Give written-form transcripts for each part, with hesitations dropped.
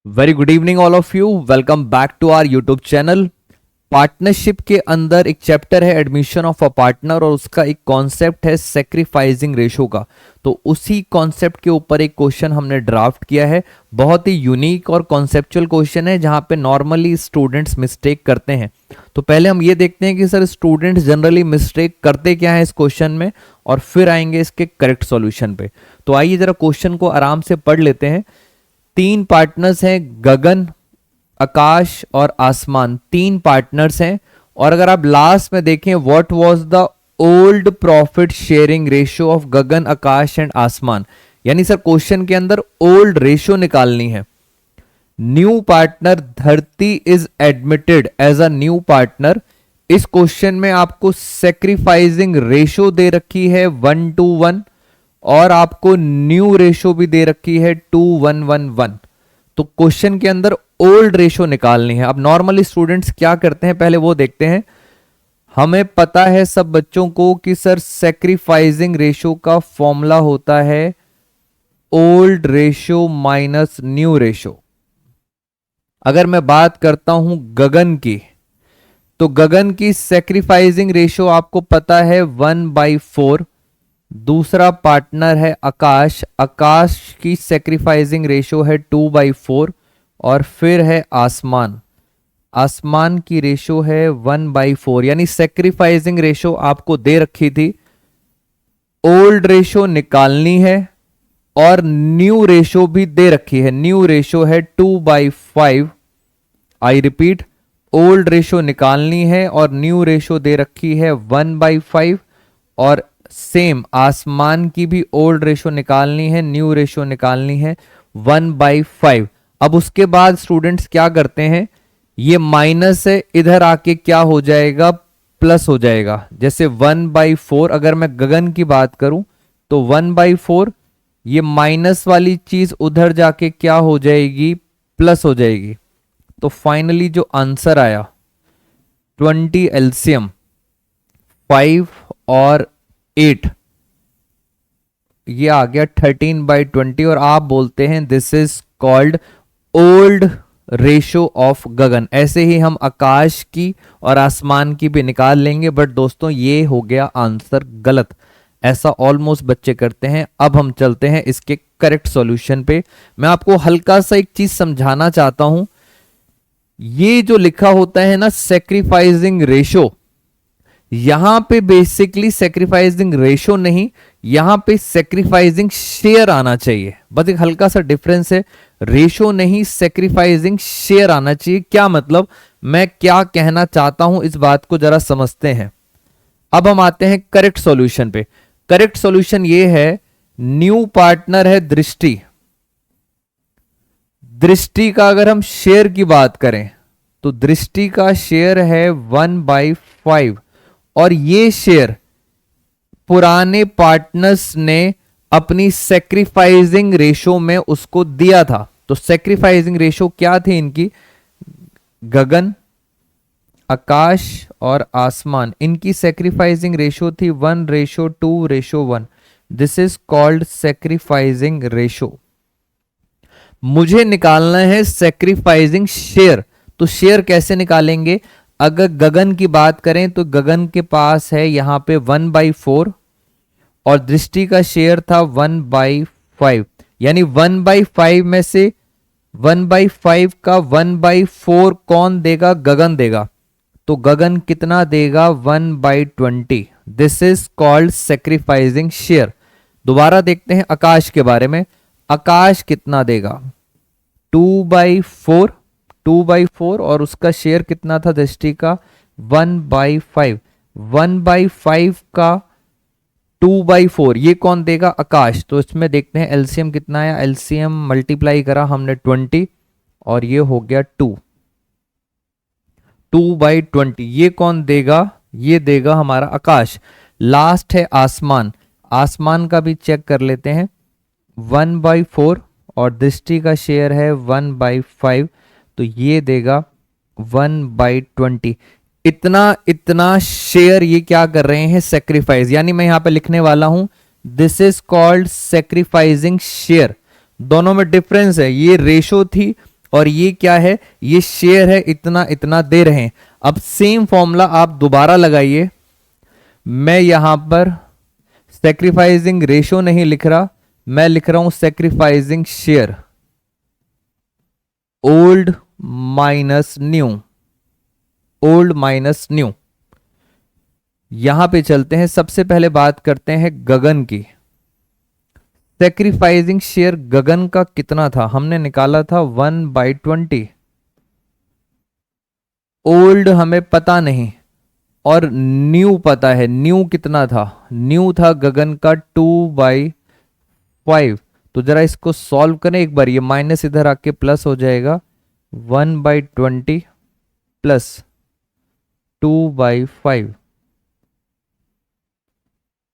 Very good evening all of you. Welcome back to our YouTube channel. Partnership के अंदर एक chapter है admission of a partner और उसका एक कॉन्सेप्ट है सेक्रीफाइसिंग रेशो का। तो उसी कॉन्सेप्ट के ऊपर एक क्वेश्चन हमने ड्राफ्ट किया है। बहुत ही यूनिक और कॉन्सेप्चुअल क्वेश्चन है जहां पे नॉर्मली स्टूडेंट्स मिस्टेक करते हैं। तो पहले हम ये देखते हैं कि सर स्टूडेंट्स जनरली मिस्टेक करते क्या है इस क्वेश्चन में, और फिर आएंगे इसके करेक्ट सॉल्यूशन पे। तो आइए जरा क्वेश्चन को आराम से पढ़ लेते हैं। तीन पार्टनर्स हैं, गगन, आकाश और आसमान। तीन पार्टनर्स हैं और अगर आप लास्ट में देखें what was the old profit sharing ratio of Gagan, Akash and आसमान, यानी सर क्वेश्चन के अंदर ओल्ड रेशियो निकालनी है। New partner Dharti is admitted as a new partner. इस क्वेश्चन में आपको सेक्रीफाइसिंग रेशियो दे रखी है 1:1 और आपको न्यू रेशो भी दे रखी है 2:1:1। तो क्वेश्चन के अंदर ओल्ड रेशो निकालनी है। अब नॉर्मली स्टूडेंट्स क्या करते हैं पहले वो देखते हैं। हमें पता है सब बच्चों को कि सर सेक्रीफाइसिंग रेशो का फॉर्मूला होता है old ratio minus new ratio. अगर मैं बात करता हूं गगन की, तो गगन की सेक्रीफाइसिंग रेशो आपको पता है 1/4। दूसरा पार्टनर है आकाश, आकाश की सेक्रीफाइसिंग रेशो है 2/4। और फिर है आसमान, आसमान की रेशो है 1/4। यानी सेक्रीफाइसिंग रेशो आपको दे रखी थी, ओल्ड रेशो निकालनी है और न्यू रेशो भी दे रखी है। न्यू रेशो है 2/5। आई रिपीट, ओल्ड रेशो निकालनी है और न्यू रेशो दे रखी है 1/5। और सेम आसमान की भी ओल्ड रेशो निकालनी है, न्यू रेशो निकालनी है 1/5। अब उसके बाद स्टूडेंट्स क्या करते हैं, ये माइनस है, इधर आके क्या हो जाएगा, प्लस हो जाएगा। जैसे 1/4 अगर मैं गगन की बात करूं तो 1/4, ये माइनस वाली चीज उधर जाके क्या हो जाएगी, प्लस हो जाएगी। तो फाइनली जो आंसर आया 20 एलसीएम 5 और 8, ये आ गया 13/20। और आप बोलते हैं this is called old ratio of गगन। ऐसे ही हम आकाश की और आसमान की भी निकाल लेंगे, बट दोस्तों ये हो गया आंसर गलत। ऐसा ऑलमोस्ट बच्चे करते हैं। अब हम चलते हैं इसके करेक्ट सॉल्यूशन पे। मैं आपको हल्का सा एक चीज समझाना चाहता हूं। ये जो लिखा होता है ना सेक्रीफाइसिंग रेशो, यहां पे बेसिकली सेक्रीफाइसिंग रेशो नहीं, यहां पे सेक्रीफाइसिंग शेयर आना चाहिए। बस एक हल्का सा डिफरेंस है, रेशो नहीं सेक्रीफाइसिंग शेयर आना चाहिए। क्या मतलब, मैं क्या कहना चाहता हूं इस बात को जरा समझते हैं। अब हम आते हैं करेक्ट सॉल्यूशन पे। करेक्ट सॉल्यूशन ये है, न्यू पार्टनर है दृष्टि। दृष्टि का अगर हम शेयर की बात करें तो दृष्टि का शेयर है 1/5 और ये शेयर पुराने पार्टनर्स ने अपनी सेक्रीफाइसिंग रेशो में उसको दिया था। तो सेक्रीफाइसिंग रेशो क्या थी इनकी, गगन, आकाश और आसमान, इनकी सेक्रीफाइसिंग रेशो थी 1:2:1। This is called sacrificing ratio. मुझे निकालना है सेक्रीफाइसिंग शेयर। तो शेयर कैसे निकालेंगे, अगर गगन की बात करें तो गगन के पास है यहां पे 1/4 और दृष्टि का शेयर था 1/5। यानी 1/5 में से 1/5 का 1/4 कौन देगा, गगन देगा। तो गगन कितना देगा, 1/20। This is called sacrificing share. दोबारा देखते हैं आकाश के बारे में। आकाश कितना देगा, 2/4, 2/4 और उसका शेयर कितना था दृष्टि का 1/5। 1/5 का 2/4 ये कौन देगा, आकाश। तो इसमें देखते हैं एलसीएम कितना आया। एलसीएम मल्टीप्लाई करा हमने 20 और ये हो गया 2/20। ये कौन देगा, ये देगा हमारा आकाश। लास्ट है आसमान। आसमान का भी चेक कर लेते हैं, 1/4 और दृष्टि का शेयर है 1/5, तो ये देगा 1/20। इतना इतना शेयर ये क्या कर रहे हैं, सेक्रीफाइस। यानी मैं यहां पे लिखने वाला हूं this is called sacrificing share. दोनों में डिफरेंस है, ये रेशो थी और ये क्या है, ये शेयर है, इतना इतना दे रहे हैं। अब सेम फॉर्मूला आप दोबारा लगाइए, मैं यहां पर सेक्रीफाइसिंग रेशो नहीं लिख रहा, मैं लिख रहा हूं sacrificing share, old minus new, old minus new. यहां पे चलते हैं, सबसे पहले बात करते हैं गगन की। सेक्रीफाइसिंग शेयर गगन का कितना था, हमने निकाला था 1/20। ओल्ड हमें पता नहीं और न्यू पता है, न्यू कितना था, न्यू था गगन का 2/5। तो जरा इसको सॉल्व करें एक बार, ये माइनस इधर आके प्लस हो जाएगा, 1/20 प्लस 2/5,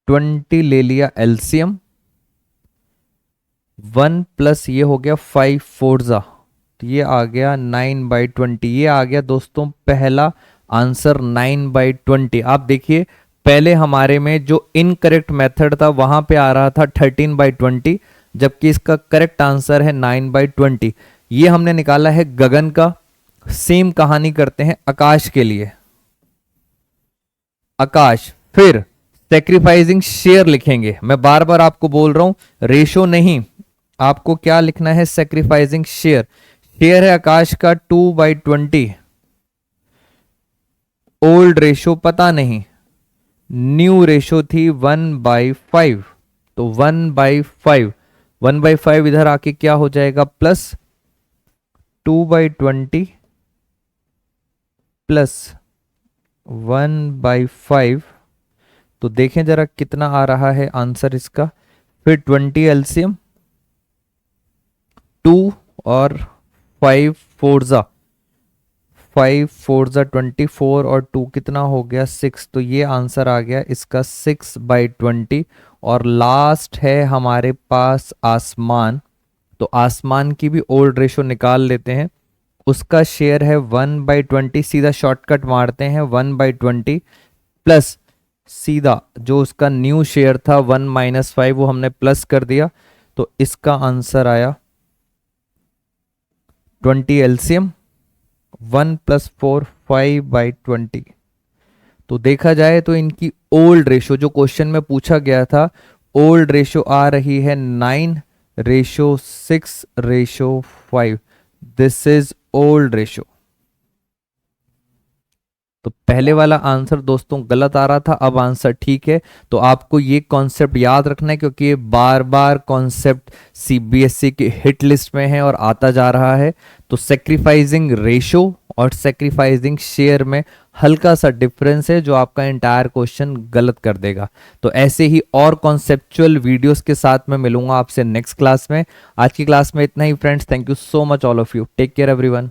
20 ले लिया एलसीएम, 1 प्लस ये हो गया 5 फोर्जा, तो ये आ गया 9/20। ये आ गया दोस्तों पहला आंसर 9/20। आप देखिए पहले हमारे में जो इनकरेक्ट मेथड था वहां पे आ रहा था 13/20, जबकि इसका करेक्ट आंसर है 9/20। ये हमने निकाला है गगन का। सेम कहानी करते हैं आकाश के लिए। आकाश, फिर सेक्रीफाइसिंग शेयर लिखेंगे। मैं बार बार आपको बोल रहा हूं रेशो नहीं, आपको क्या लिखना है, सेक्रीफाइसिंग शेयर। शेयर है आकाश का 2/20, ओल्ड रेशो पता नहीं, न्यू रेशो थी 1/5, तो 1/5, 1/5 इधर आके क्या हो जाएगा, प्लस 2/20 प्लस 1/5। तो देखें जरा कितना आ रहा है आंसर इसका, फिर 20 एलसीएम, 2 और 5 फोर्जा, 5 फोर्जा 24 और 2 कितना हो गया 6। तो ये आंसर आ गया इसका 6/20। और लास्ट है हमारे पास आसमान। तो आसमान की भी ओल्ड रेशो निकाल लेते हैं। उसका शेयर है 1/20, सीधा शॉर्टकट मारते हैं 1/20 प्लस सीधा जो उसका न्यू शेयर था 1 - 5, वो हमने प्लस कर दिया। तो इसका आंसर आया 20 एलसीएम, 1 + 4 5/20। तो देखा जाए तो इनकी ओल्ड रेशो जो क्वेश्चन में पूछा गया था, ओल्ड रेशो आ रही है 9:6:5। This is old ratio. तो पहले वाला आंसर दोस्तों गलत आ रहा था, अब आंसर ठीक है। तो आपको ये कॉन्सेप्ट याद रखना है क्योंकि ये बार बार कॉन्सेप्ट सीबीएसई की हिट लिस्ट में है और आता जा रहा है। तो सेक्रीफाइसिंग रेशो और सेक्रीफाइसिंग शेयर में हल्का सा डिफरेंस है जो आपका इंटायर क्वेश्चन गलत कर देगा। तो ऐसे ही और कॉन्सेप्चुअल वीडियोस के साथ मैं मिलूंगा आपसे नेक्स्ट क्लास में। आज की क्लास में इतना ही friends, thank you so much all of you, take care everyone.